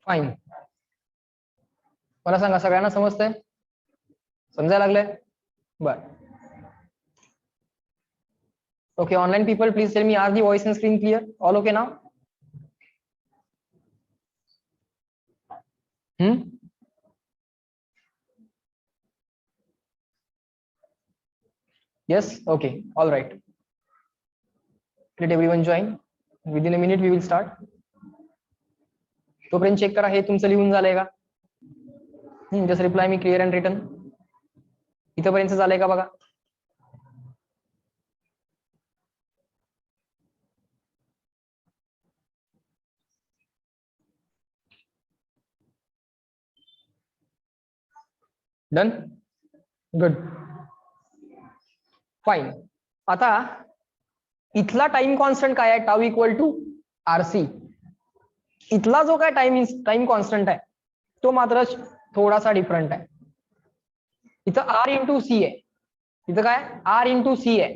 Fine. मला सांगा सगळ्यांना समजतंय, समजायला लागलंय? बर. Okay, online people, please tell me, are the voice and screen clear? All okay now? Yes? Okay. All right. Let everyone join. Within a minute we will start. तोपर्यंत check करा हे तुमचं लिहून झालंय का? Just reply me clear and written. इथपर्यंत झालंय का बघा? डन. गुड. फाईन. आता इथला टाइम कॉन्स्टंट काय आहे? Tau equal to RC. इथला जो काय टाइम कॉन्स्टंट आहे तो मात्र थोडासा डिफरंट आहे. इथं आर इंटू सी आहे. इथं काय आर इंटू सी आहे.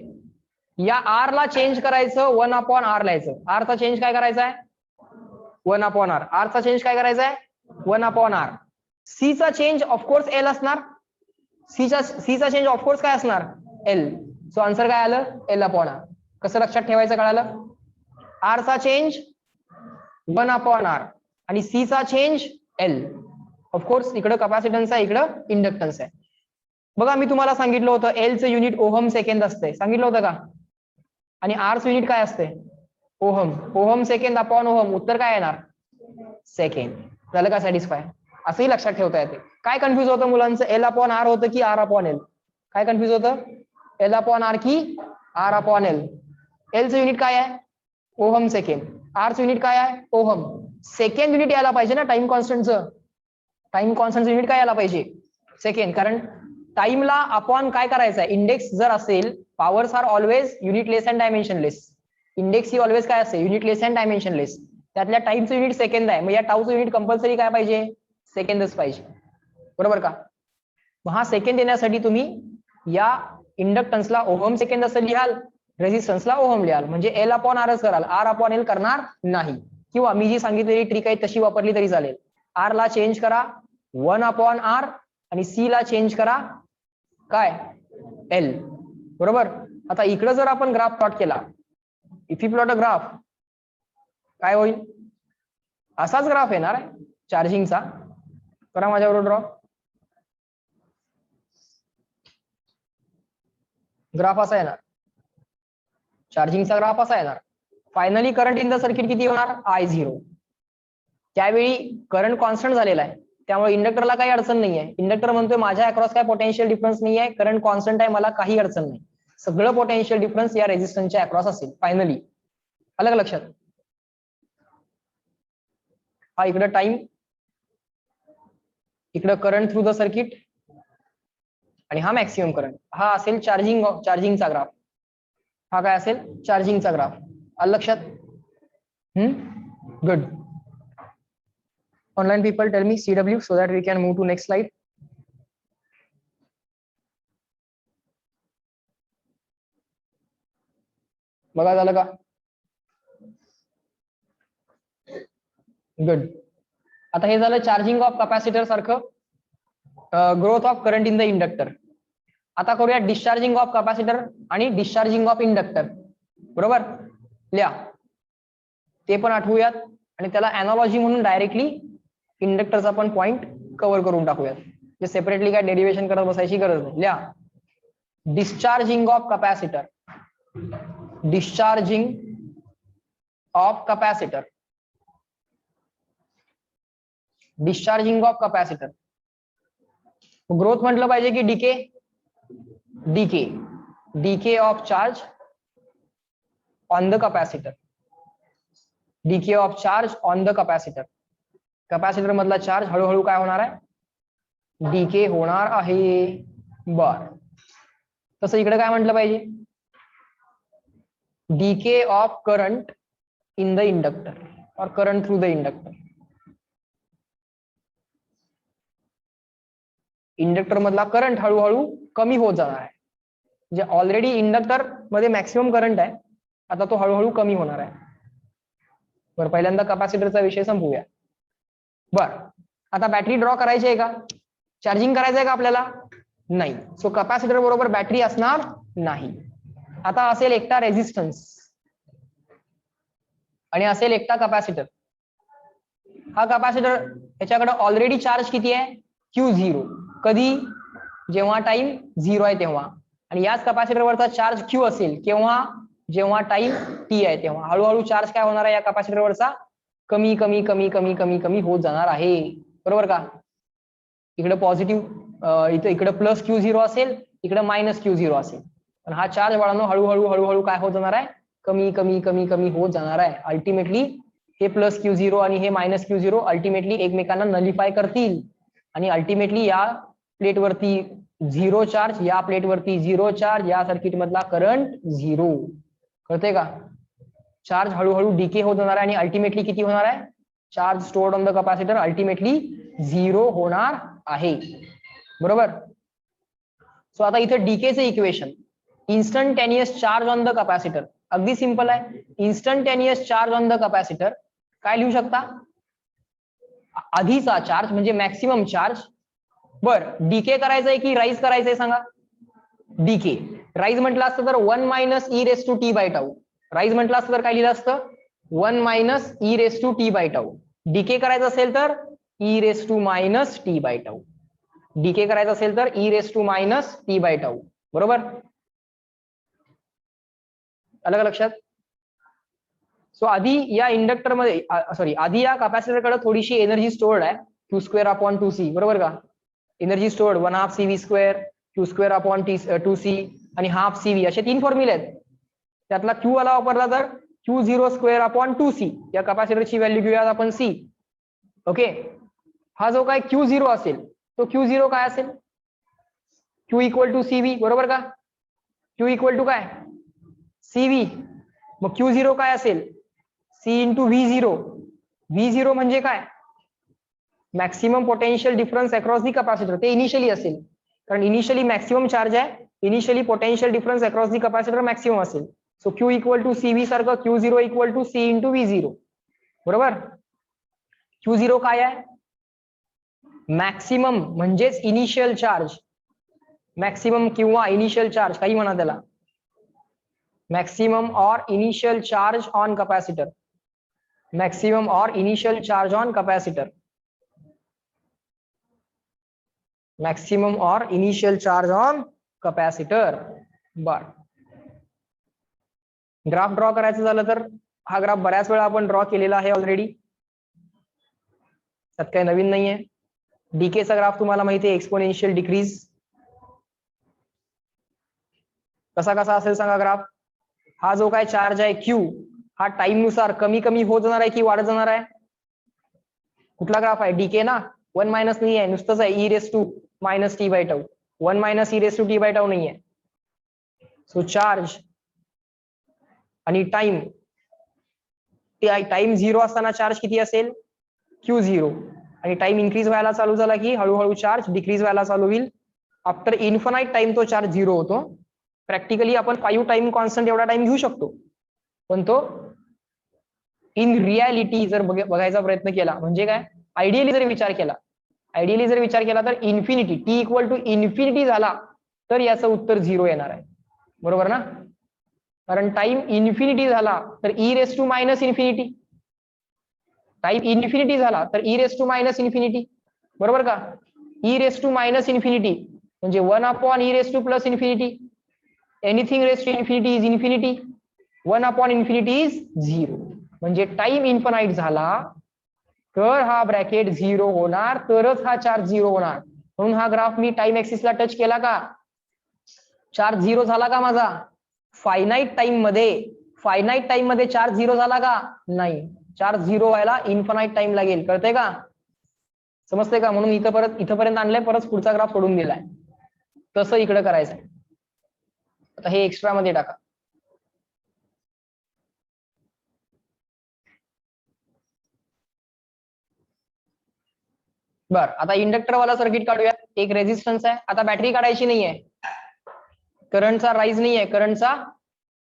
या आर ला चेंज करायचं 1/r लिहायचं. आर चा चेंज काय करायचा आहे? 1/r. आर चा चेंज काय करायचा आहे? 1/r. सी चा चेंज ऑफकोर्स एल असणार. सी चा चेंज ऑफकोर्स काय असणार? एल. सो आन्सर काय आलं? L/r. कसं लक्षात ठेवायचं कळालं? आर चा चेंज 1/r आणि सी चा चेंज एल. ऑफकोर्स इकडं कॅपॅसिटन्स आहे, इकडं इंडक्टन्स आहे. बघा मी तुम्हाला सांगितलं होतं एल चं युनिट ओहम सेकंद असते, सांगितलं होतं का? आणि आर चं युनिट काय असते? Ohm. Ohm second upon ohm. उत्तर काय येणार? सेकंड. झालं का सॅटिस्फाय? असंही लक्षात ठेवता येते. काय कन्फ्युज होतं मुलांचं? L/r होतं की R/L? काय कन्फ्युज होतं? L/r की R/L? एल चं युनिट काय आहे? Ohm second. आर चं युनिट काय आहे? ओहम. सेकंड युनिट यायला पाहिजे ना टाइम कॉन्स्टंटचं. टाइम कॉन्स्टंटचं युनिट काय यायला पाहिजे? सेकंड. कारण टाइमला अपॉन काय करायचं आहे? इंडेक्स जर असेल, powers are always unitless and dimensionless. Index ही ऑलवेज काय असते? Unitless and dimensionless. त्यातल्या टाइमचं युनिट सेकंड आहे. मग या टाऊचं युनिट कंपल्सरी काय पाहिजे? सेकंडच पाहिजे. बरोबर का? मग हा सेकंड येण्यासाठी तुम्ही या इंडक्टन्सला ओहम सेकंड असं लिहाल, रेझिस्टन्सला ओहम लिहाल, म्हणजे L/r कराल. R/L करणार नाही. किंवा मी जी सांगितलेली ट्रिक आहे तशी वापरली तरी चालेल. आर ला चेंज करा 1/r आणि सी ला चेंज करा काय? एल. बरोबर. आता इकडे जर आपण ग्राफ प्लॉट केला, if you plot a graph, काय होईल? असाच ग्राफ येणार आहे चार्जिंगचा. करा माझ्याबरोबर ड्रॉ. ग्राफ असा येणार, चार्जिंगचा ग्राफ असा येणार. Finally current in the circuit किती होणार? I0. त्यावेळी करंट कॉन्स्टंट झालेला आहे, त्यामुळे इंडक्टरला काही अडचण नाही आहे. इंडक्टर म्हणतोय माझ्या अक्रॉस काय पोटेन्शियल डिफरन्स नाही आहे, करंट कॉन्स्टंट आहे, मला काही अडचण नाही. सगळं पोटेन्शियल डिफरन्स या रेझिस्टन्सच्या अक्रॉस असेल फायनली. अलग लक्षात. हा इकडं टाइम, इकडं करंट थ्रू द सर्किट आणि हा मॅक्सिमम करंट. हा असेल चार्जिंगचा ग्राफ. हा काय असेल? चार्जिंगचा ग्राफ. आलं लक्षात? Good. Online people tell me CW so that we can move to next slide. बघा झालं का? गुड. आता हे झालं चार्जिंग ऑफ कॅपॅसिटर सारखं, growth of current in the inductor. आता करूया डिस्चार्जिंग ऑफ कॅपॅसिटर आणि डिस्चार्जिंग ऑफ इंडक्टर. बरोबर. लिहा. ते पण आठवूयात आणि त्याला अॅनालॉजी म्हणून डायरेक्टली इंडक्टरचा पण पॉइंट कव्हर करून टाकूयात. जे सेपरेटली काय डेरिव्हेशन करत बसायची गरज नाही. लिहा. Discharging of capacitor. Discharging of capacitor. Discharging of capacitor. Growth म्हटलं पाहिजे की decay? Decay. Decay of charge on the capacitor. Decay of charge on the capacitor. Capacitor मधला चार्ज हळूहळू काय होणार आहे? डीके होणार आहे. बर. तसं इकडे काय म्हटलं पाहिजे? Decay of current in the inductor और current through the inductor. Inductor मधला करंट हळूहळू कमी होत जाणार आहे. म्हणजे ऑलरेडी इंडक्टर मध्ये मॅक्सिमम करंट आहे, आता तो हळूहळू कमी होणार आहे. बरं, पहिल्यांदा कॅपॅसिटरचा विषय संपवूया. बर, आता बॅटरी ड्रॉ करायची आहे का, चार्जिंग करायचं आहे का आपल्याला, नाही. सो कॅपॅसिटर बरोबर बॅटरी असणार नाही. आता असेल एकटा रेझिस्टन्स आणि असेल एकटा कॅपॅसिटर. हा कॅपॅसिटर याच्याकडे ऑलरेडी चार्ज किती आहे, Q0. कधी, जेव्हा टाइम 0 आहे तेव्हा. आणि याच कॅपॅसिटरवरचा चार्ज Q असेल केव्हा, जेव्हा टाइम T आहे तेव्हा. हळूहळू चार्ज काय होणार आहे या कॅपॅसिटरवरचा, कमी कमी कमी कमी कमी कमी होत जाणार आहे. बरोबर का. इकडे पॉझिटिव्ह इकडे प्लस Q0 असेल, इकडे मायनस Q0 असेल. पण हा चार्ज वाढवणं हळूहळू हळूहळू काय होत जाणार आहे, कमी कमी कमी कमी होत जाणार आहे. अल्टिमेटली हे प्लस Q0 आणि हे मायनस Q0 अल्टिमेटली एकमेकांना नलिफाय करतील आणि अल्टिमेटली या प्लेटवरती 0 चार्ज, या प्लेटवरती 0 चार्ज, या सर्किट मधला करंट 0. कळतंय का. चार्ज हळूहळू डिके होत जाणार आहे आणि अल्टिमेटली किती होणार आहे, charge stored on the capacitor ultimately 0 होणार आहे. बरोबर. सो आता इथे डीकेचे equation, instantaneous charge on the capacitor, अगदी सिंपल आहे. Instantaneous charge on the capacitor काय लिहू शकता, आधीचा चार्ज म्हणजे मॅक्सिमम चार्ज. बर, डीके करायचंय की राईज करायचंय सांगा. डीके. राईज म्हटलं असतं तर 1 minus e raise to t by tau. Rise म्हटलं असतं तर काय लिहिलं असतं, 1 minus e raise to t by tau. Decay करायचं असेल तर e raise to minus t by tau. Decay करायचं असेल तर e raise to minus t by tau. बरोबर, आलं का लक्षात. सो आधी या इंडक्टर मध्ये सॉरी आधी या कॅपॅसिटरकडे थोडीशी एनर्जी स्टोर्ड आहे, Q2/2C. बरोबर का. एनर्जी स्टोर्ड 1/2 CV², Q2/2C आणि हाफ CV असे 3 फॉर्म्युले आहेत. त्यातला Q वाला वापरला तर Q0²/2C. या कॅपॅसिटरची व्हॅल्यू घेऊयात आपण C. ओके. हा जो काय Q0 असेल तो Q0 काय असेल, Q इक्वल टू CV. बरोबर का. Q इक्वल टू काय, CV. मग Q0 काय असेल, C इंटू V0. V0 म्हणजे काय, maximum potential difference across the capacitor. ते इनिशियली असेल, कारण इनिशियली मॅक्सिमम चार्ज आहे, initially potential difference across the capacitor maximum असेल. So Q equal to CV सारखं Q0 equal to C into V0. बरोबर. Q0 काय आहे, मॅक्सिमम म्हणजेच इनिशियल चार्ज. मॅक्सिमम किंवा इनिशियल चार्ज काही म्हणा त्याला, मॅक्सिमम और initial charge on capacitor. Maximum और initial charge on capacitor. Maximum और इनिशियल चार्ज ऑन कॅपॅसिटर. बर, ग्राफ ड्रॉ करायचं झालं तर हा ग्राफ बऱ्याच वेळा आपण ड्रॉ केलेला आहे ऑलरेडी, त्यात काही नवीन नाहीये. डीकेचा ग्राफ तुम्हाला माहिती आहे, एक्सपोनेन्शियल डिक्रीज. कसा कसा असेल सांगा ग्राफ. हा जो काय चार्ज आहे Q, हा टाइम नुसार कमी कमी होत जाणार आहे की वाढत जाणार आहे. कुठला ग्राफ आहे, डीके ना. 1 मायनस नाही आहे, नुसतंच आहे e raise to minus t by tau. 1 minus e raise to t by tau नाही आहे. सो चार्ज आणि टाइम, टाइम 0 असताना चार्ज किती असेल, Q0. आणि टाइम इन्क्रीज व्हायला चालू झाला की हळूहळू चार्ज डिक्रीज व्हायला चालू होईल. आफ्टर इन्फानाइट टाइम तो चार्ज 0 होतो. प्रॅक्टिकली आपण 5 टाइम कॉन्स्टंट एवढा टाइम घेऊ शकतो, पण तो इन रियालिटी जर बघायचा प्रयत्न केला, म्हणजे काय, आयडियली जर विचार केला तर infinity, t equal to infinity झाला तर याचं उत्तर 0 येणार आहे. बरोबर ना. कारण टाइम इन्फिनिटी झाला तर e raise to minus infinity. Time infinity झाला तर e raise to minus infinity. बरोबर का. E raise to minus infinity म्हणजे 1 e raise to plus infinity. Anything raise to infinity is infinity. 1 infinity is 0. म्हणजे time infinite झाला तर हा bracket 0 होणार, तरच हा चार्ज 0 होणार. म्हणून हा ग्राफ मी टाइम ऍक्सिसला टच केला का, चार्ज 0 झाला का माझा. फायनाइट टाइम मध्ये चार्ज 0 झाला का, नाही. चार्ज 0 व्हायला इन्फानाइट टाइम लागेल. कळतंय का, समजतंय का. म्हणून इथपर्यंत आणलंय, परत पुढचा ग्राफ सोडून दिलाय. तसं इकडे करायचंय. आता हे एक्स्ट्रा मध्ये टाका. बर, आता इंडक्टर वाला सर्किट काढूया. एक रेझिस्टन्स आहे. आता बॅटरी काढायची नाहीये, करंटचा राईज नाहीये, करंटचा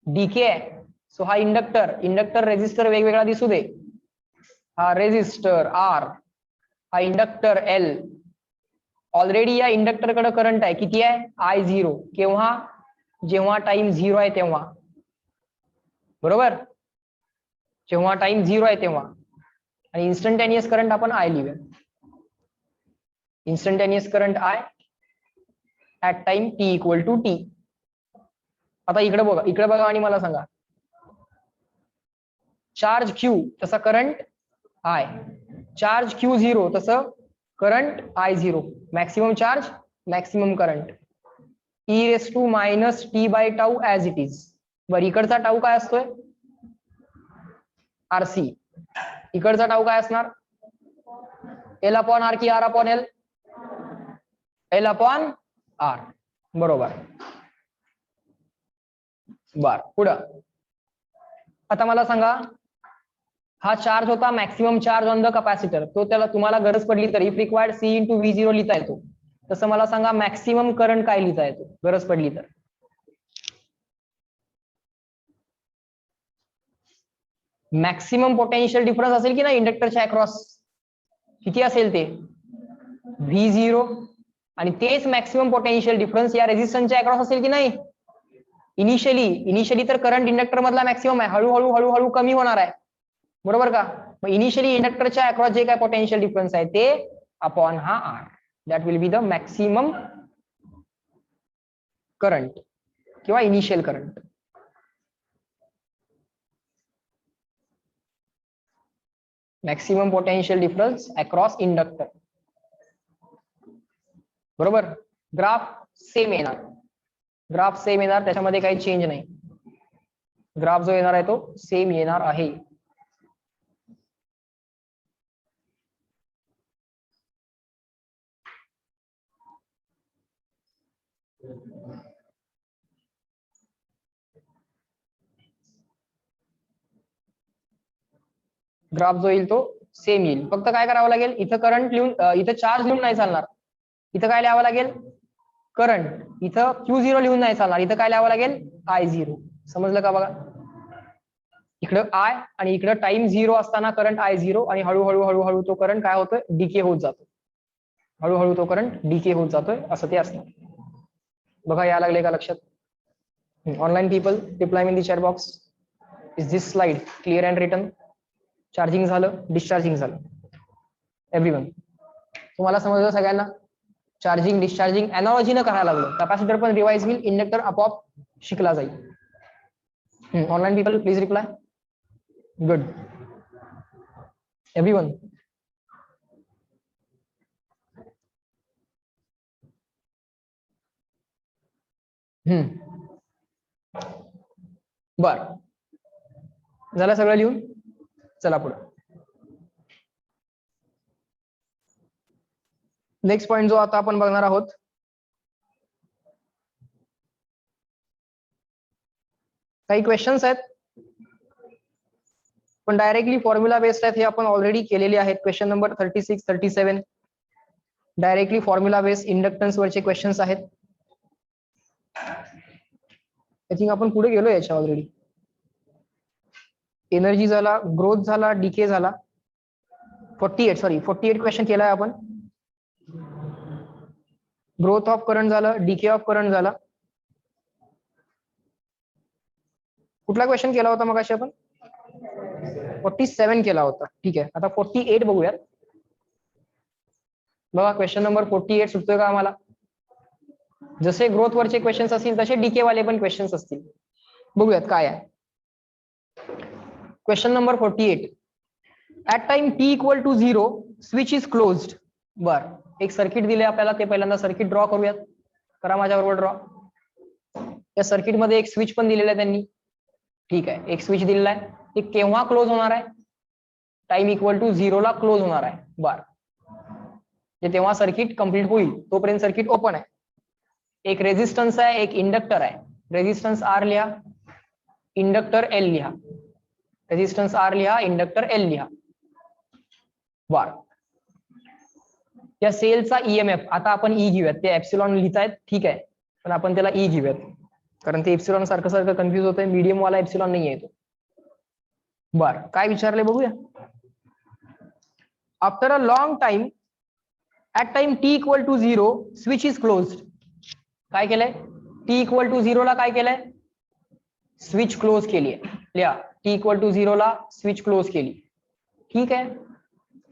डीके आहे. सो हा इंडक्टर रेझिस्टर वेगवेगळा दिसू दे. हा रेझिस्टर आर हा इंडक्टर एल, ऑलरेडी या इंडक्टरकडे करंट आहे, किती आहे? I0. केव्हा? जेव्हा टाइम 0 आहे तेव्हा, बरोबर, जेव्हा टाइम 0 आहे तेव्हा. आणि इन्स्टंटेनियस करंट आपण I लिहूया. Instantaneous current I at time t equal to t. आता इकडे बघा आणि मला सांगा, चार्ज Q तसा करंट I, चार्ज Q0 तसं current I0, maximum charge maximum current, e⁻t/τ as it is. बरं, इकडचा टाऊ काय असतोय? RC. इकडचा टाऊ काय असणार? L/R की R/L? L/R. बरोबर. बर, पुढं आता मला सांगा, हा चार्ज होता maximum charge on the capacitor, तो त्याला तुम्हाला गरज पडली तर इफ रिक्वायर्ड C × V0 लिहिता येतो. तसं मला सांगा मॅक्सिमम करंट काय लिहिता येतो गरज पडली तर? मॅक्सिमम पोटेन्शियल डिफरन्स असेल की नाही इंडक्टरच्या अक्रॉस, किती असेल ते? V0. आणि तेच मॅक्सिमम पोटेन्शियल डिफरन्स या रेझिस्टन्सच्या अक्रॉस असेल की नाही? इनिशियली तर करंट इंडक्टर मधला मॅक्सिमम आहे, हळूहळू कमी होणार आहे, बरोबर का? मग इनिशियली इंडक्टरच्या अक्रॉस जे काय पोटेन्शियल डिफरन्स आहे ते अपॉन हा R, that will be the maximum current किंवा initial current. Maximum potential difference across inductor, बरोबर. ग्राफ सेम येणार, ग्राफ सेम येणार, त्याच्यामध्ये काही चेंज नाही. ग्राफ जो येणार आहे तो सेम येणार आहे. ग्राफ जो येईल तो सेम येईल. फक्त काय करावं लागेल, इथं करंट लिहून, इथं चार्ज लिहून नाही चालणार. इथं काय लिहावं लागेल? करंट. इथं Q0 लिहून नाही चालणार, इथं काय लिहावं लागेल? I0. समजलं का? बघा, इकडं I आणि इकडं टाइम 0 असताना करंट I0, आणि हळूहळू तो करंट काय होतोय? डीके होत जातो. हळूहळू तो करंट डीके होत जातोय, असं ते असणार. बघा, या लागले का लक्षात? Online people, reply in the chat box. Is this slide clear and written? Charging झालं, डिस्चार्जिंग झालं, एव्हरीवन? तुम्हाला समजलं सगळ्यांना? चार्जिंग डिस्चार्जिंग अॅनॉलॉजीनं करायला लागलं. कॅपॅसिटर पण रिवाइज होईल, इंडक्टर आपोआप शिकला जाईल. Online people please reply. Good, everyone? बर, झालं सगळं लिहून? चला पुढे. नेक्स्ट पॉइंट जो आता आपण बघणार आहोत, काही क्वेश्चन्स आहेत पण डायरेक्टली फॉर्म्युला बेस्ड आहेत, हे आपण ऑलरेडी केलेले आहेत. Question number 36, 37 directly formula based inductance वरचे क्वेश्चन्स आहेत. आय थिंक आपण पुढे गेलो याच्या ऑलरेडी. एनर्जी झाला, ग्रोथ झाला, डीके झाला. 48 क्वेश्चन केलाय आपण. ग्रोथ ऑफ करंट झालं, डीके ऑफ करंट झाला. कुठला क्वेश्चन केला होता मगाशी आपण? 47 केला होता. ठीक आहे, आता 48 बघूयात. बघा, क्वेश्चन नंबर 48 सुटतोय का आम्हाला? जसे ग्रोथ वरचे क्वेश्चन्स असतील तसे डीके वाले पण क्वेश्चन्स असतील. बघूयात काय आहे. Question number 48. At time t equal to 0 switch is closed. बर, एक सर्किट दिले आपल्याला, ते पहिल्यांदा सर्किट ड्रॉ करूयात. करा माझ्याबरोबर ड्रॉ. या सर्किट मध्ये एक स्विच पण दिलेला आहे त्यांनी. ठीक आहे, एक स्विच दिलेला आहे. ते केव्हा क्लोज होणार आहे? टाइम इक्वल टू 0 ला क्लोज होणार आहे. बर, तेव्हा सर्किट कंप्लीट होईल, तोपर्यंत सर्किट ओपन आहे. एक रेजिस्टन्स आहे, एक इंडक्टर आहे. रेजिस्टन्स R लिहा, इंडक्टर L लिहा. रेजिस्टन्स R लिहा, इंडक्टर L लिहा. बर, या सेलचा ईएमएफ आता आपण ई घेऊयात. ते एप्सिलॉन लिहितायत, ठीक आहे, पण आपण त्याला ई घेऊयात, कारण ते एप्सिलॉन सारखं कन्फ्युज होतंय. मीडियम वाला एप्सिलॉन नाही आहे तो. बर, काय विचारले बघूया. After a long time at time t equal to 0 switch is closed. काय केलंय? टी इक्वल टू 0 ला काय केलंय? स्विच क्लोज केली आहे. लिहा, टी इक्वल टू 0 ला स्विच क्लोज केली. ठीक आहे.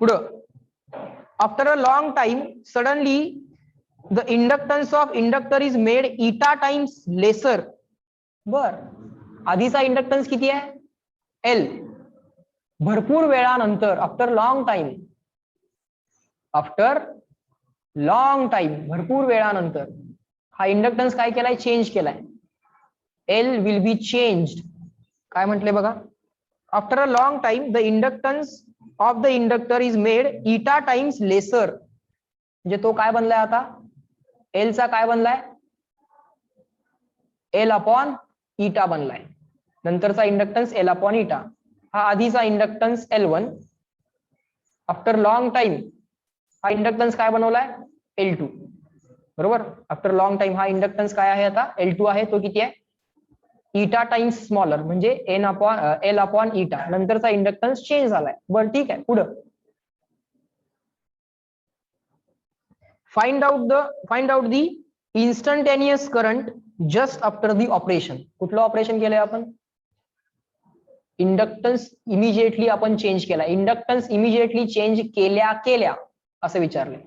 पुढं, after a long time suddenly the inductance of inductor is made इटा टाइम्स लेसर. बर, आधीचा इंडक्टन्स किती आहे? एल. भरपूर वेळानंतर, आफ्टर लॉंग टाइम भरपूर वेळानंतर हा इंडक्टन्स काय केलाय? चेंज केलाय. L will be changed. काय म्हटले बघा? After a long time the inductance of the inductor is made इटा टाइम्स लेसर. म्हणजे तो काय बनलाय आता? एल चा काय बनलाय? एल अपॉन इटा बनलाय. नंतरचा इंडक्टन्स एल अपॉन इटा. हा आधीचा inductance L1. After long time हा इंडक्टन्स काय बनवलाय? L2. बरोबर. आफ्टर लॉंग टाइम हा इंडक्टन्स काय आहे आता? L2 आहे. तो किती आहे? इटा टाइम्स स्मॉलर, म्हणजे एल अपॉन इटा. नंतरचा इंडक्टन्स चेंज झालाय. बरं, ठीक आहे. पुढं, find out the instantaneous current just after the operation. कुठलं ऑपरेशन केलंय आपण? इंडक्टन्स इमिजिएटली आपण चेंज केला. इंडक्टन्स इमिजिएटली चेंज केल्या असं विचारलंय.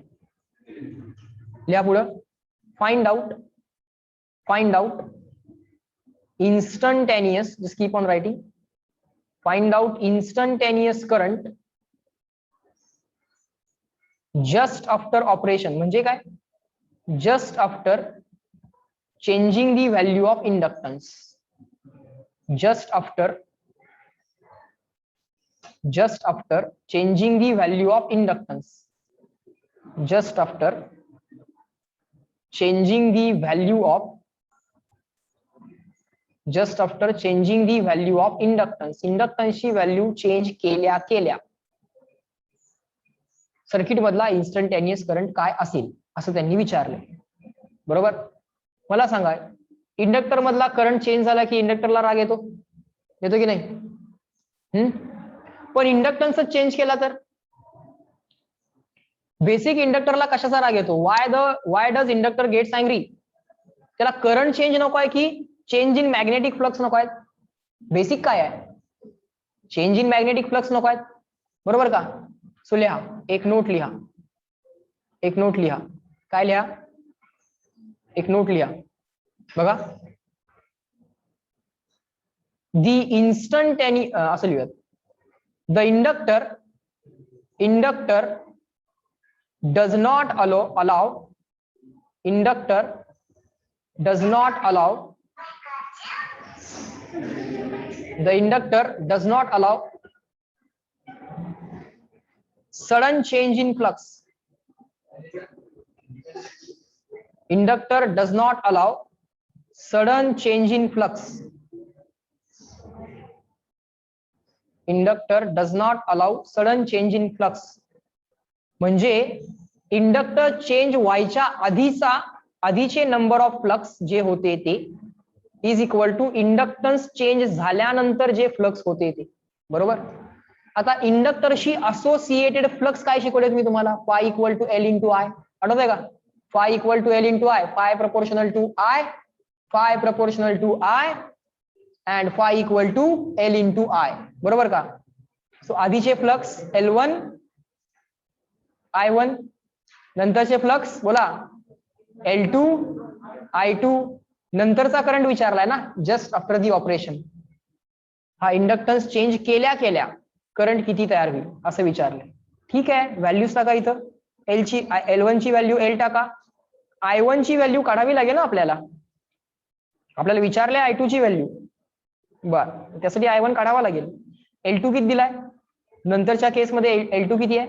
लिहा पुढं, find out instantaneous, just keep on writing, find out instantaneous current just after operation. म्हणजे काय? just after changing the value of inductance. just after changing the value of inductance. just after changing the value of inductance. इंडक्टन्सची value change केल्या circuit मधला instantaneous current काय असेल असं त्यांनी विचारलंय. बरोबर. मला सांगा, इंडक्टर मधला करंट चेंज झाला की इंडक्टरला राग येतो की नाही? पण इंडक्टन्स चेंज केला तर बेसिक इंडक्टरला कशाचा राग येतो? Why does inductor gets angry? त्याला करंट चेंज नको आहे की चेंज इन मॅग्नेटिक फ्लक्स नको आहेत? बेसिक काय आहे? चेंज इन मॅग्नेटिक फ्लक्स नको आहेत. बरोबर का? सो लिहा, एक नोट लिहा. काय लिहा? एक नोट लिहा. बघा, दी इन्स्टंटेनियस असं लिहूयात. The inductor does not allow sudden change in flux. Inductor does not allow sudden change in flux. Inductor does not allow sudden change in flux. म्हणजे इंडक्टर चेंज व्हायच्या आधीचे नंबर ऑफ फ्लक्स जे होते ते is equal to inductance change झाल्यानंतर जे flux होते ते. बरोबर. आता इंडक्टरशी असोसिएटेड फ्लक्स काय शिकवलेत मी तुम्हाला? Phi equal to L into I. आठवत आहे का? Phi equal to L into I, phi proportional to I and phi equal to L into I. बरोबर का? सो आधीचे फ्लक्स L1 I1, नंतरचे फ्लक्स बोला L2 I2. नंतरचा करंट विचारलाय ना, जस्ट आफ्टर दी ऑपरेशन. हा इंडक्टन्स चेंज केल्या current किती तयार होईल असं विचारलंय. ठीक आहे, व्हॅल्यूज टाका इथं. L1 ची व्हॅल्यू L टाका. I1 ची व्हॅल्यू काढावी लागेल ना आपल्याला विचारले I2 ची व्हॅल्यू. बर, त्यासाठी I1 काढावा लागेल. L2 किती दिलाय? नंतरच्या केसमध्ये L2 किती आहे?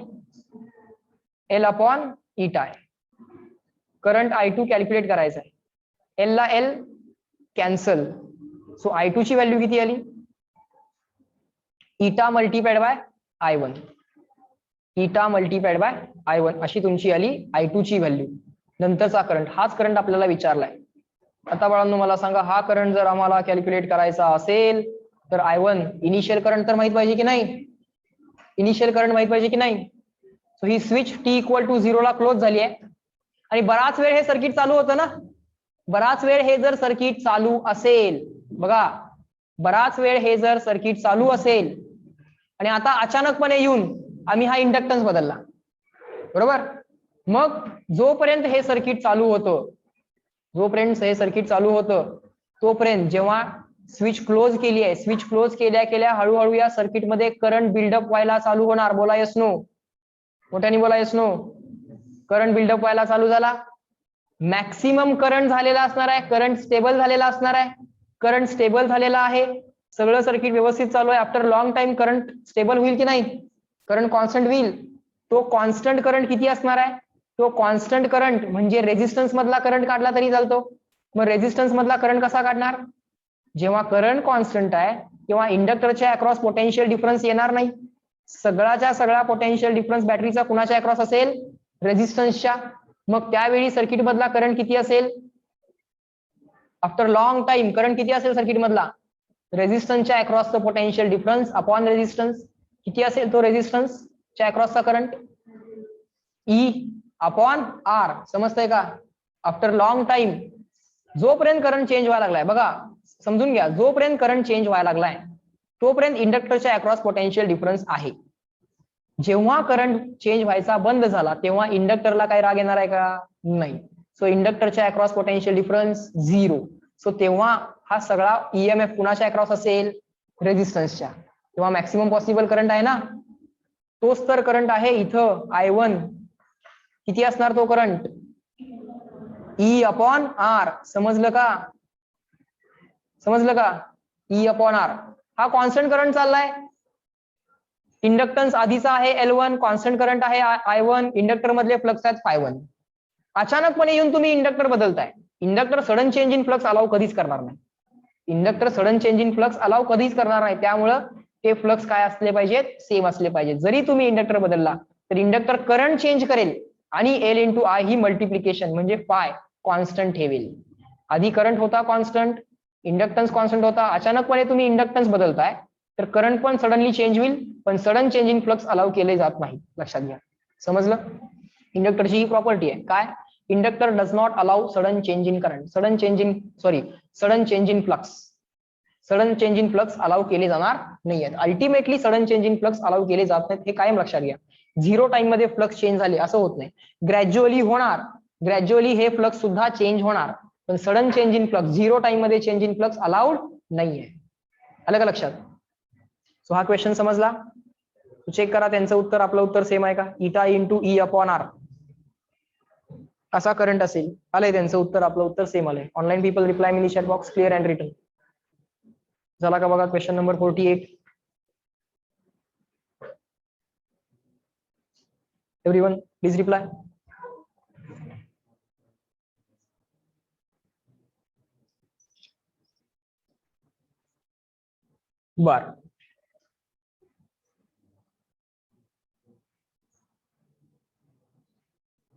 एल अपॉन इटा आहे. करंट I2 कॅल्क्युलेट करायचा आहे. एल ला एल कॅन्सल. सो I2 ची व्हॅल्यू किती आली? इटा मल्टीप्लाइड बाय I1. अशी तुमची आली I2 ची व्हॅल्यू. नंतरचा करंट, हाच करंट आपल्याला विचारलाय. आता बाळांनो मला सांगा, हा करंट जर आम्हाला कॅल्क्युलेट करायचा असेल तर I1 इनिशियल करंट तर माहित पाहिजे की नाही? सो ही स्विच टी इक्वल टू 0 ला क्लोज झाली आहे आणि बराच वेळ हे सर्किट चालू होतं ना, बराच वेळ हे जर सर्किट चालू असेल, बघा बराच वेळ हे जर सर्किट चालू असेल आणि आता अचानकपणे येऊन आम्ही हा इंडक्टन्स बदलला, बरोबर, मग जोपर्यंत हे सर्किट चालू होतं, जोपर्यंत हे सर्किट चालू होतं तोपर्यंत जेव्हा स्विच क्लोज केली आहे, स्विच क्लोज केल्या केल्या हळूहळू या सर्किटमध्ये करंट बिल्डअप व्हायला चालू होणार. बोला येस नो, मोठ्याने बोला येस नो. करंट बिल्डअप व्हायला चालू झाला, मॅक्सिमम करंट झालेला असणार आहे, करंट स्टेबल झालेला असणार आहे, करंट स्टेबल झालेला आहे, सगळं सर्किट व्यवस्थित चालू आहे. After long time current stable होईल की नाही, करंट कॉन्स्टंट होईल. तो कॉन्स्टंट करंट किती असणार आहे, तो कॉन्स्टंट करंट म्हणजे रेझिस्टन्स मधला करंट काढला तरी चालतो. मग रेझिस्टन्स मधला करंट कसा काढणार, जेव्हा करंट कॉन्स्टंट आहे तेव्हा इंडक्टरच्या अक्रॉस पोटेन्शियल डिफरन्स येणार नाही. सगळ्याच्या सगळा पोटेन्शियल डिफरन्स बॅटरीचा कुणाच्या अक्रॉस असेल, रेझिस्टन्सच्या. मग त्यावेळी सर्किट मधला करंट किती असेल, आफ्टर लॉंग टाइम करंट किती असेल सर्किट मधला, रेझिस्टन्सच्या अक्रॉसचा पोटेन्शियल डिफरन्स अपॉन रेझिस्टन्स. किती असेल तो रेझिस्टन्सच्या अक्रॉसचा करंट, ई अपॉन आर. समजतंय का, आफ्टर लॉंग टाइम जोपर्यंत करंट चेंज व्हायला लागलाय, बघा समजून घ्या, जोपर्यंत करंट चेंज व्हायला लागलाय तोपर्यंत इंडक्टरच्या अक्रॉस पोटेन्शियल डिफरन्स आहे. जेव्हा करंट चेंज व्हायचा बंद झाला तेव्हा इंडक्टरला काही राग येणार आहे का, नाही. सो इंडक्टरच्या अक्रॉस पोटेन्शियल डिफरन्स 0. सो तेव्हा हा सगळा ईएमएफ कुणाच्या अक्रॉस असेल, रेझिस्टन्सच्या. तेव्हा मॅक्सिमम पॉसिबल करंट आहे ना, तोच तर करंट आहे इथं I1. किती असणार तो करंट, ई अपॉन आर. समजलं का, समजलं का, ई अपॉन आर. हा कॉन्स्टंट करंट चाललाय, इंडक्टन्स आधीचा आहे L1, कॉन्स्टंट करंट आहे I1, इंडक्टर मधले फ्लक्स आहेत ∅1. अचानकपणे येऊन तुम्ही इंडक्टर बदलताय, inductor sudden change in flux allow कधीच करणार नाही, inductor sudden change in flux allow कधीच करणार नाही. त्यामुळं ते फ्लक्स काय असले पाहिजेत, सेम असले पाहिजे. जरी तुम्ही इंडक्टर बदलला तर इंडक्टर करंट चेंज करेल आणि L×I ही मल्टिप्लिकेशन म्हणजे फाय कॉन्स्टंट ठेवेल. आधी करंट होता कॉन्स्टंट, इंडक्टन्स कॉन्स्टंट होता, अचानकपणे तुम्ही इंडक्टन्स बदलताय तर करंट पण सडनली चेंज होईल, पण sudden change in flux allow केले जात नाही, लक्षात घ्या. समजलं, इंडक्टरची ही प्रॉपर्टी आहे काय, inductor does not allow sudden change in current, sudden change in flux, sudden change in flux allow केले जाणार नाही आहेत. Ultimately sudden change in flux allow केले जात नाहीत, हे कायम लक्षात घ्या. 0 टाइम मध्ये फ्लक्स चेंज झाले असं होत नाही, ग्रॅज्युअली होणार, ग्रॅज्युअली हे फ्लक्स सुद्धा चेंज होणार, पण sudden change in flux 0 time मध्ये चेंज इन फ्लक्स अलाउड नाहीये. आलं का लक्षात. सो हा क्वेश्चन समजला, चेक करा त्यांचं उत्तर आपलं उत्तर सेम आहे का, eta into e upon R असा करंट असेल. आलंय त्यांचं उत्तर, आपलं उत्तर सेम आलंय. Online people reply me chat box clear and written. झाला का बघा question number 48. Everyone please reply.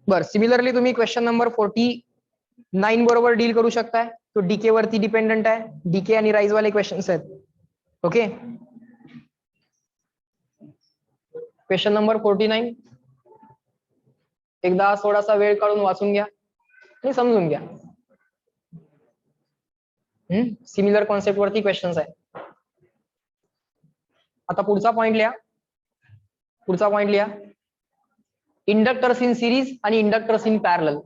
बर, सिमिलरली तुम्ही क्वेश्चन नंबर 49 बरोबर डील करू शकताय. तो डीके वरती डिपेंडंट आहे, डीके आणि राईज वाले क्वेश्चन्स आहेत. ओके, क्वेश्चन नंबर 49 एकदा थोडासा वेळ काढून वाचून घ्या आणि समजून घ्या. सिमिलर कॉन्सेप्ट वरती क्वेश्चन्स आहे. आता पुढचा पॉइंट लिहा, पुढचा पॉइंट लिहा, इंडक्टर्स इन सिरीज आणि इंडक्टर्स इन पॅरलल.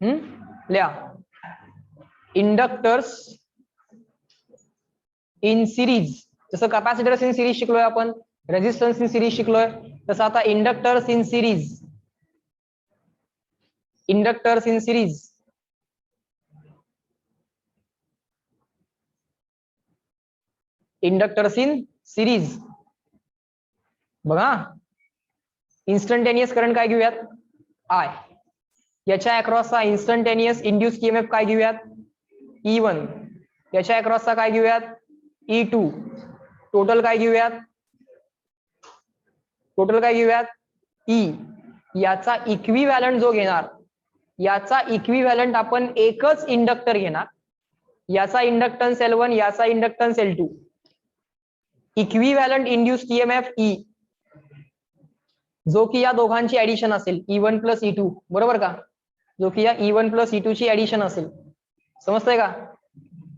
लिहा, इंडक्टर्स इन सिरीज, जसं कॅपॅसिटर्स इन सिरीज शिकलोय आपण, रेझिस्टन्स इन सिरीज शिकलोय, तसं आता inductors in series, inductors in series, inductors in series. बघा, इन्स्टंटेनियस करंट काय घेऊयात, आय, याच्या अक्रॉसचा इन्स्टंटेनियस इंड्यूस ईएमएफ काय घेऊयात, E1, याच्या अक्रॉसचा काय घेऊयात, E2, टोटल काय घेऊयात, टोटल काय घेऊयात, E. याचा इक्विव्हॅलंट जो घेणार, याचा इक्विव्हॅलंट आपण एकच इंडक्टर घेणार, याचा इंडक्टन्स L1, याचा inductance L2, equivalent induced EMF E. जो की या दोघांची ऍडिशन असेल E1 प्लस E2, बरोबर का? जो की या E1 प्लस E2 ची ऍडिशन असेल. समजतंय का?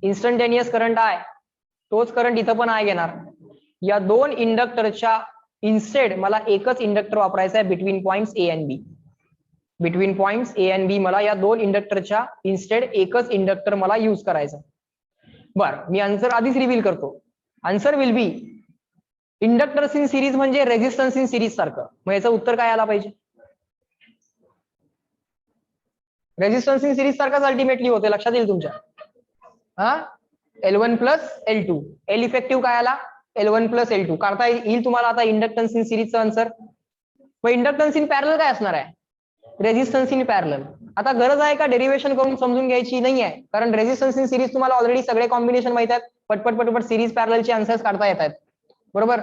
इन्स्टंटेनियस करंट आहे, तोच करंट इथं पण आहे घेणार. या दोन इंडक्टरच्या इन्स्टेड मला एकच इंडक्टर वापरायचा आहे between points A and B. Between points A and B मला या दोन इंडक्टरच्या इन्स्टेड एकच इंडक्टर मला यूज करायचा. बरं, मी आन्सर आधीच रिव्हील करतो. Answer will be inductors in series म्हणजे रेझिस्टन्स इन सिरीज सारखं. मग याचं उत्तर काय आला पाहिजे? रेझिस्टन्स इन सिरीज सारखाच अल्टिमेटली होते, लक्षात येईल तुमच्या. हा, L1 plus L2. L effective काय आला? L1 plus L2. काढता येईल तुम्हाला आता इंडक्टन्स इन सिरीजचा आन्सर. मग इंडक्टन्स इन पॅरलल काय असणार आहे? Resistance in parallel. आता गरज आहे का डेरिव्हेशन करून समजून घ्यायची? नाही आहे, कारण रेझिस्टन्स इन सिरीज तुम्हाला ऑलरेडी सगळे कॉम्बिनेशन माहित आहेत. पटपट पटपट सिरीज पॅरललचे आन्सर्स काढता येत आहेत, बरोबर.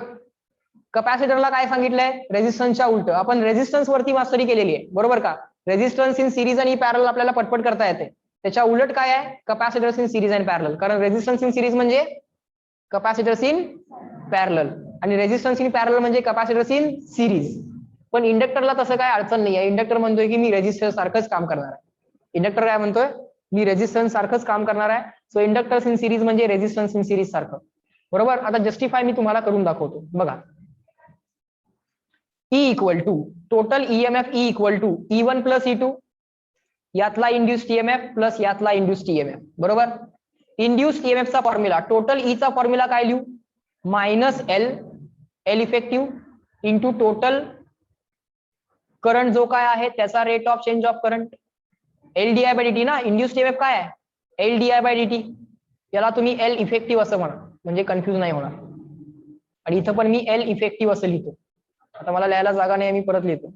कॅपॅसिटरला काय सांगितलंय? रेझिस्टन्सच्या उलट. आपण रेझिस्टन्स वरती मास्टरी केलेली आहे, बरोबर का? रेझिस्टन्स इन सिरीज आणि पॅरलल आपल्याला पटपट करता येते. त्याच्या उलट काय आहे? Capacitors in series and parallel. कारण रेझिस्टन्स इन सिरीज म्हणजे कॅपॅसिटर्स इन पॅरलल आणि रेझिस्टन्स इन पॅरलल म्हणजे कॅपॅसिटर्स इन सिरीज. पण इंडक्टरला तसं काय अडचण नाही आहे. इंडक्टर म्हणतोय की मी रेझिस्टन्स सारखंच काम करणार आहे. इंडक्टर काय म्हणतोय? मी रेझिस्टन्स सारखंच काम करणार आहे. सो इंडक्टर्स इन सिरीज म्हणजे रेझिस्टन्स इन सिरीज सारखं, बरोबर. आता जस्टिफाय मी तुम्हाला करून दाखवतो, बघा. E equal to total EMF E equal to E1 plus E2 यातला इंड्युस्ड EMF प्लस यातला इंड्युस्ड EMF, बरोबर. इंड्युस्ड EMF चा फॉर्म्युला, टोटल E चा फॉर्म्युला काय लिहू? Minus L effective into total current जो काय आहे त्याचा rate of change of current. LdI/dt ना, इंड्युस्ड EMF काय आहे? LdI/dt. याला तुम्ही L इफेक्टिव्ह असं म्हणा, म्हणजे कन्फ्युज नाही होणार. आणि इथं पण मी L इफेक्टिव्ह असं लिहितो. आता मला लिहायला जागा नाही, मी परत लिहितो.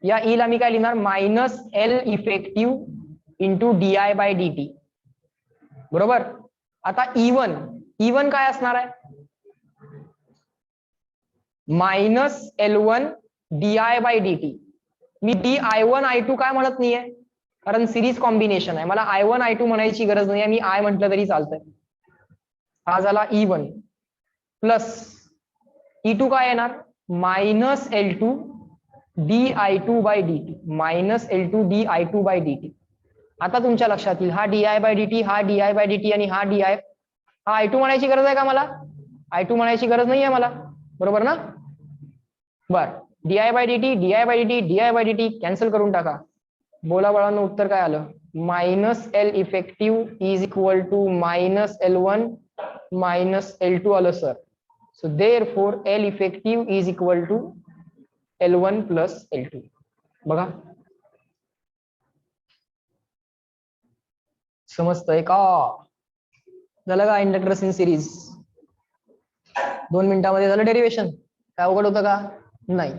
या E ला मी काय लिहिणार? Minus L effective into DI/dt, बरोबर. आता E1 काय असणार आहे? Minus L1 DI/dt. मी I1 I2 काय म्हणत नाहीये, कारण सिरीज कॉम्बिनेशन आहे. मला I1 I2 म्हणायची गरज नाही, मी I म्हटलं तरी चालतंय. हा झाला E1 प्लस E2 काय येणार? Minus L2 di2/dt. Minus L2 di2/dt. आता तुमच्या लक्षात येईल, हा DI/dt, हा DI/dt आणि हा DI. हा I2 म्हणायची गरज आहे का मला? I2 म्हणायची गरज नाही आहे मला, बरोबर ना. बर, DI/dt DI/dt DI/dt कॅन्सल करून टाका. बोला बाळांनो, उत्तर काय आलं? Minus L effective is equal to minus L1 minus L2 आलं sir. So therefore L effective is equal to L1 plus L2. बघा, समजतंय का? झालं का इंडक्टर्स इन सिरीज? 2 मिनिटांमध्ये झालं डेरिव्हेशन. काय अवघड होतं का? नाही.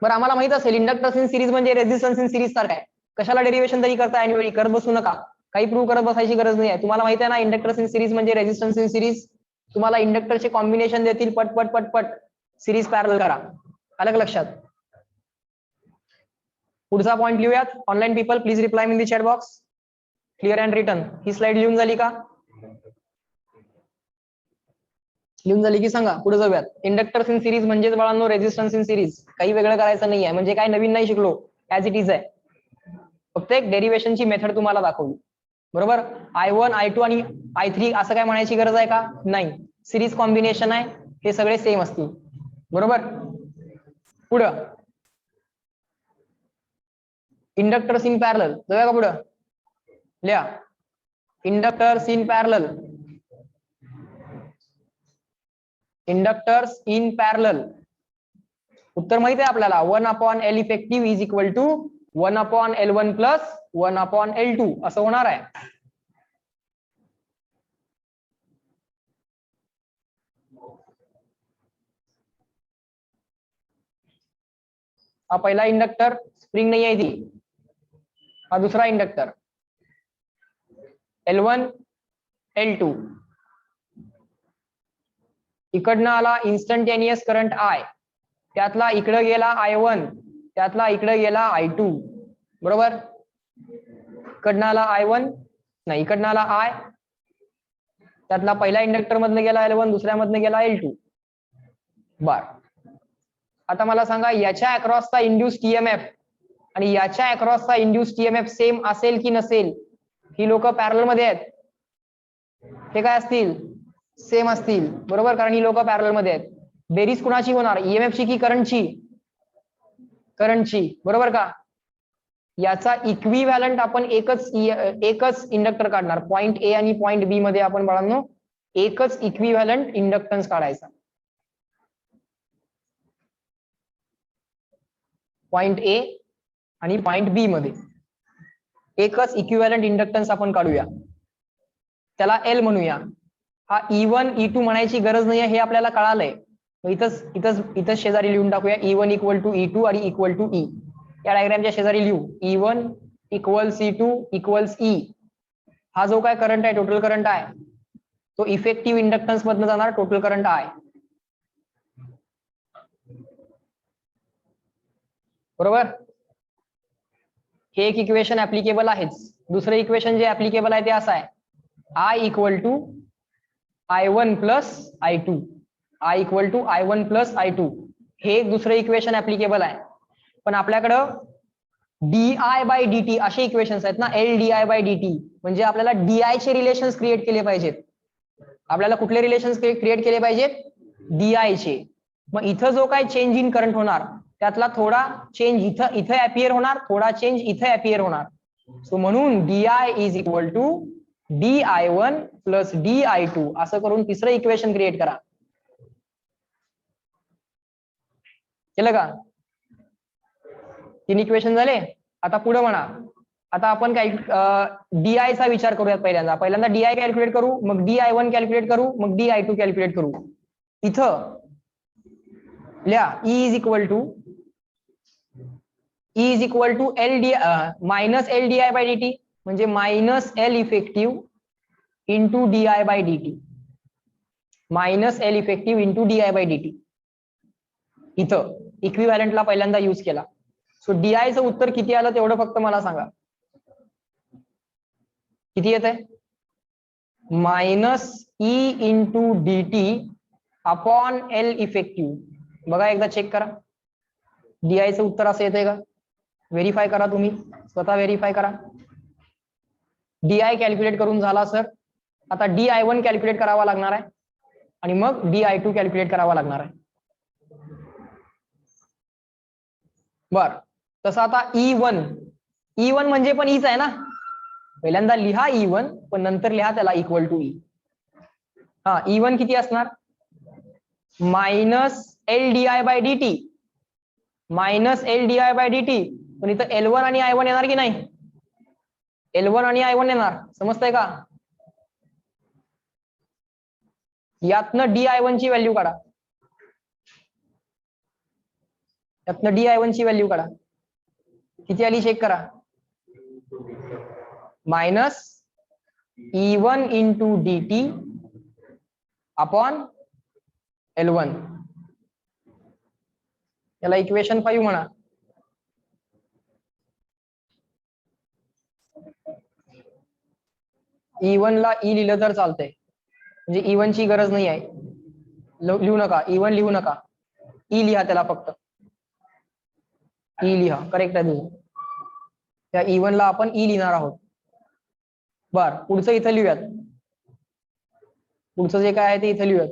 बरं, आम्हाला माहित असेल इंडक्टर्स इन सिरीज म्हणजे रेझिस्टन्स इन सिरीज सारखं आहे. कशाला डेरिव्हेशन तरी करता ऐनवेळी? करत बसू नका, काही प्रूव्ह करत बसायची गरज नाही आहे. तुम्हाला माहित आहे ना, इंडक्टर्स इन सिरीज म्हणजे रेझिस्टन्स इन सिरीज. तुम्हाला इंडक्टरचे कॉम्बिनेशन देतील, पटपट पटपट सिरीज पॅरलल करा. आलं का लक्षात? पुढचा पॉइंट लिहूयात. Online people please reply in the chat box. Clear and written. ही स्लाइड लिहून झाली का? लिहून झाली की सांगा, पुढे जाऊयात. इंडक्टर्स इन सिरीज म्हणजेच बाळांनो रेझिस्टन्स इन सिरीज. काही वेगळं करायचं नाही आहे, म्हणजे काय नवीन नाही शिकलो, ऍज इट इज आहे. फक्त एक डेरिव्हेशनची मेथड तुम्हाला दाखवली, बरोबर. I1 I2 आणि I3 असं काय म्हणायची गरज आहे का? नाही. सिरीज कॉम्बिनेशन आहे, हे सगळे सेम असतील, बरोबर. पुढं इंडक्टर्स इन पॅरलल जाऊया का? पुढं लिहा inductors in parallel. Inductors in parallel उत्तर माहिती आहे आपल्याला. 1/L effective is equal to 1/L1 plus 1/L2 असं होणार आहे. हा पहिला इंडक्टर, स्प्रिंग नाही आहे ती. हा दुसरा इंडक्टर L1 L2. इकडनं आला इन्स्टंटेनियस करंट I, त्यातला इकडे गेला I1, त्यातला इकडे गेला I2, बरोबर. इकडनं आला I1, नाही इकडनं आला I, त्यातला पहिला इंडक्टर मधनं गेला L1, दुसऱ्या मधनं गेला L2. बर, आता मला सांगा याच्या अक्रॉसचा इंड्यूस टीएमएफ आणि याच्या अक्रॉसचा इंड्यूस टीएमएफ सेम असेल की नसेल? ही लोक पॅरलल मध्ये आहेत, ते काय असतील? सेम असतील, बरोबर, कारण ही लोक पॅरलल मध्ये आहेत. बेरीज कुणाची होणार? ईएमएफ ची की करंटची? करंटची, बरोबर का? याचा इक्विव्हॅलंट आपण एकच इंडक्टर काढणार. पॉइंट ए आणि पॉइंट बी मध्ये आपण बाळांनो एकच इक्विव्हॅलंट इंडक्टन्स काढायचा. पॉइंट ए आणि पॉइंट बी मध्ये एकच इक्विव्हॅलंट इंडक्टन्स आपण काढूया, त्याला एल म्हणूया. हा E1 E2 म्हणायची गरज नाही, हे आपल्याला कळालंय. इथं शेजारी लिहून टाकूया E1 इक्वल टू E2 आणि इक्वल टू E. या डायग्रामच्या शेजारी लिहू E1 equals E2 equals E. हा जो काय करंट आहे, टोटल करंट आहे, तो इफेक्टिव्ह इंडक्टन्स मधनं जाणार टोटल करंट आहे, बरोबर. हे एक इक्वेशन ऍप्लिकेबल आहेच. दुसरं इक्वेशन जे ऍप्लिकेबल आहे ते असं आहे, I equal to I1 plus I2. I equal to I1 plus I2. हे एक दुसरं इक्वेशन ऍप्लिकेबल आहे. पण आपल्याकडं DI बाय DT असे इक्वेशन्स आहेत ना, LDI बाय DT, म्हणजे आपल्याला DI चे रिलेशन्स क्रिएट केले पाहिजेत. आपल्याला कुठले रिलेशन्स क्रिएट केले पाहिजेत? DI चे. मग इथं जो काय चेंज इन करंट होणार त्यातला थोडा चेंज इथं अपियर होणार, थोडा चेंज इथं अपियर होणार. सो म्हणून DI is equal to DI1 plus DI2 असं करून तिसरं इक्वेशन क्रिएट करा. केलं का? 3 इक्वेशन झाले. आता पुढे म्हणा. आता आपण काही DI चा विचार करूयात. पहिल्यांदा DI कॅल्क्युलेट करू, मग DI1 कॅल्क्युलेट करू, मग DI2 कॅल्क्युलेट करू. इथं लिहा E is equal to minus LDI by DT, म्हणजे minus L effective into DI by DT. Minus L effective into DI by DT. इथं इक्विव्हॅलंटला पहिल्यांदा यूज केला. सो DI चं उत्तर किती आलं तेवढं फक्त मला सांगा. किती येत आहे? Minus E into DT upon L effective. बघा एकदा चेक करा, DI चं उत्तर असं येतंय का? व्हेरीफाय करा, तुम्ही स्वतः व्हेरीफाय करा. DI कॅल्क्युलेट करून झाला सर. आता DI1 कॅल्क्युलेट करावा लागणार आहे आणि मग DI2 कॅल्क्युलेट करावा लागणार आहे. बर, तसं आता E1 म्हणजे पण ईच आहे ना. पहिल्यांदा लिहा E1, पण नंतर लिहा त्याला इक्वल टू E. हा, E1 किती असणार? Minus LDI by DT. Minus LDI by DT. पण इथं L1 आणि I1 येणार की नाही? L1 आणि I1 येणार, समजतंय का? यातनं DI1 ची व्हॅल्यू काढा. यातनं DI1 ची व्हॅल्यू काढा. किती आली चेक करा. Minus E1 into DT upon L1. याला इक्वेशन 5 म्हणा. E1 ला E लिहिलं तर चालतंय, म्हणजे E1 ची गरज नाही आहे. लिहू नका E1, लिहू नका E लिहा त्याला, फक्त E लिहा, करेक्ट आहे. त्या E1 ला आपण E लिहिणार आहोत. बर, पुढचं इथं लिहूयात. पुढचं जे काय आहे ते इथं लिहूयात.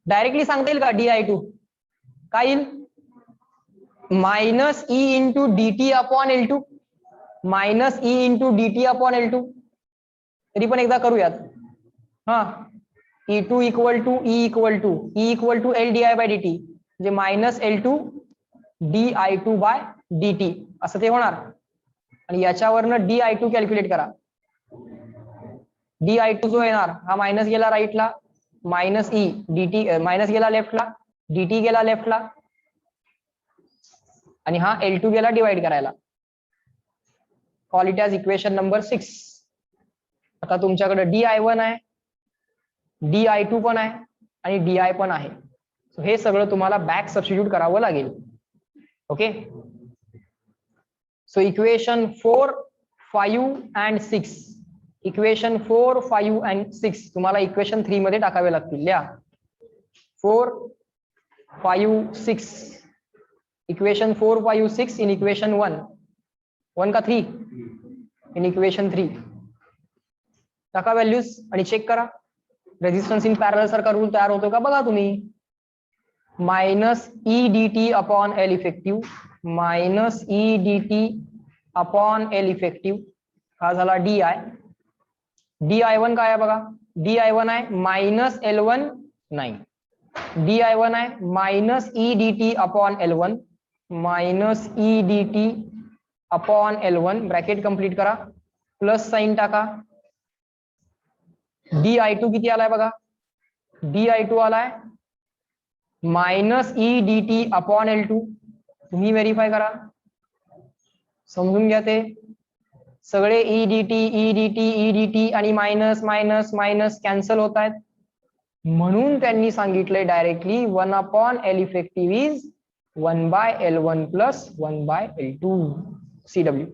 डायरेक्टली सांगता येईल का DI2 काय येईल? Minus E into DT upon L2. Minus E into DT upon L2. तरी पण एकदा करूयात. हा, E2 equal to E equal to LDI by DT, म्हणजे minus L2 DI2 by DT असं ते होणार. आणि याच्यावरनं DI2 कॅल्क्युलेट करा. DI2 जो येणार हा मायनस गेला राईटला, मायनस E DT मायनस गेला लेफ्टला, DT गेला लेफ्टला, आणि हा L2 गेला डिवाइड करायला. Call it as equation number 6. आता तुमच्याकडे DI1 आहे, DI2 पण आहे आणि DI पण आहे. हे सगळं तुम्हाला बॅक सबस्टिट्यूट करावं लागेल. Okay, so equation 4, 5 and 6. Equation 4, 5 and 6 तुम्हाला इक्वेशन 3 मध्ये टाकावे लागतील. लिहा 4, 5 6, इक्वेशन 4 5 6 इन इक्वेशन 1 का 3 इन इक्वेशन 3 टाका व्हॅल्यूज आणि चेक करा. रेजिस्टन्स इन पॅरलल सारखा रूल तयार होतो का बघा तुम्ही. Minus E D T upon L effective, minus E D T upon L effective, हा झाला D I. D I one काय आहे बघा, डी आय वन आहे मायनस एल वन नाही, डी आय वन आहे minus E D T upon L one, minus E D T upon L one, bracket complete करा, plus sign टाका. D I two किती आलाय बघा, डी आय टू आलाय minus E D T upon L two. तुम्ही verify करा, समजून घ्या. ते सगळे E D T E D T E D T आणि मायनस मायनस मायनस कॅन्सल होत आहेत, म्हणून त्यांनी सांगितलंय directly 1 upon L effective is 1 by L one plus 1 by L two. CW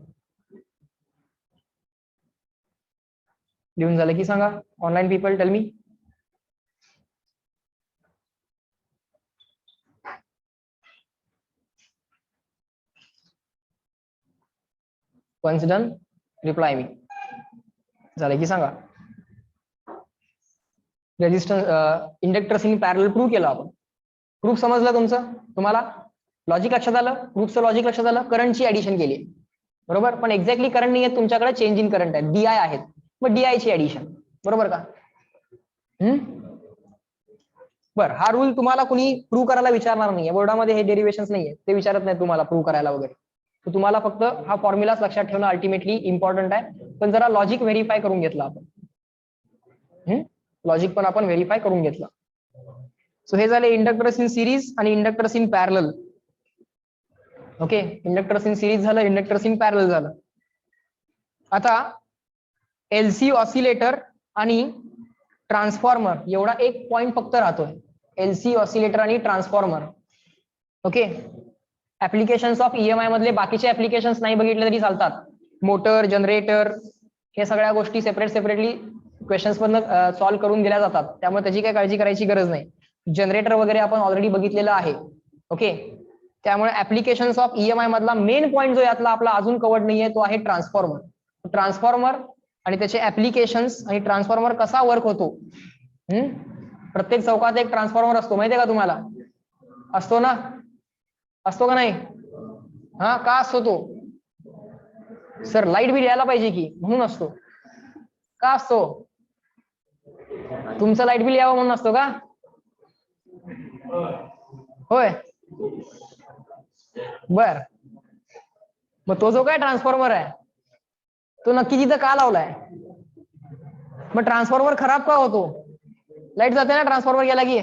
लिहून झालं की सांगा. Online people tell me. Once done reply मी. झालं की सांगा. Resistance inductors in parallel prove केलं आपण. प्रूफ समजलं तुमचं, तुम्हाला लॉजिक लक्षात आलं, प्रूफचं लॉजिक लक्षात आलं. करंटची ऍडिशन केली बरोबर, पण एक्झॅक्टली करंट नाही आहे तुमच्याकडे, चेंज इन करंट आहे, DI आहेत, मग DI ची ऍडिशन बरोबर का. बरं, हा रूल तुम्हाला कुणी प्रूव्ह करायला विचारणार नाहीये बोर्डामध्ये, हे डेरिव्हेशन्स नाहीये, ते विचारत नाही तुम्हाला प्रूव्ह करायला वगैरे. तर तुम्हाला फक्त हा फॉर्म्युलाच लक्षात ठेवणं अल्टिमेटली इम्पॉर्टंट आहे. पण जरा लॉजिक व्हेरीफाय करून घेतलं आपण, लॉजिक पण आपण व्हेरीफाय करून घेतलं. सो हे झाले इंडक्टर्स इन सिरीज आणि inductors in parallel. Okay, inductors in series झालं, इंडक्टर्स इन पॅरलल झालं. आता एलसी ऑसिलेटर आणि ट्रान्सफॉर्मर एवढा एक पॉइंट फक्त राहतोय, एलसी ऑसिलेटर आणि transformer. Okay, applications of EMI मधले बाकीचे ऍप्लिकेशन्स नाही बघितले तरी चालतात. मोटर, जनरेटर, हे सगळ्या गोष्टी सेपरेटली क्वेश्चन्स मधनं सॉल्व्ह करून दिल्या जातात, त्यामुळे त्याची काही काळजी करायची गरज नाही. जनरेटर वगैरे आपण ऑलरेडी बघितलेलं आहे. ओके, त्यामुळे ऍप्लिकेशन्स ऑफ EMI मधला मेन पॉईंट जो यातला आपला अजून कव्हर्ड नाहीये तो आहे ट्रान्सफॉर्मर. ट्रान्सफॉर्मर आणि त्याचे ऍप्लिकेशन्स आणि ट्रान्सफॉर्मर कसा वर्क होतो. प्रत्येक चौकात एक ट्रान्सफॉर्मर असतो, माहितीये का तुम्हाला, असतो ना, असतो का नाही. हा, का असतो तो, सर लाईट बिल यायला पाहिजे की म्हणून असतो. का असतो, तुमचं लाईट बिल यावं म्हणून असतो का. होय, बर, मग तो जो काय ट्रान्सफॉर्मर आहे तो नक्की तिथं का लावलाय. मग ट्रान्सफॉर्मर खराब का होतो, लाईट जाते ना ट्रान्सफॉर्मर गेला की.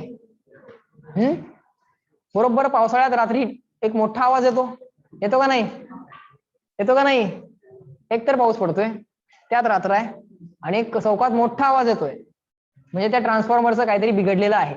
बरोबर पावसाळ्यात रात्री एक मोठा आवाज येतो का नाही, येतो का नाही. एक तर पाऊस पडतोय, त्यात रात्र आहे आणि एक चौकात मोठा आवाज येतोय, म्हणजे त्या ट्रान्सफॉर्मरचं काहीतरी बिघडलेलं आहे.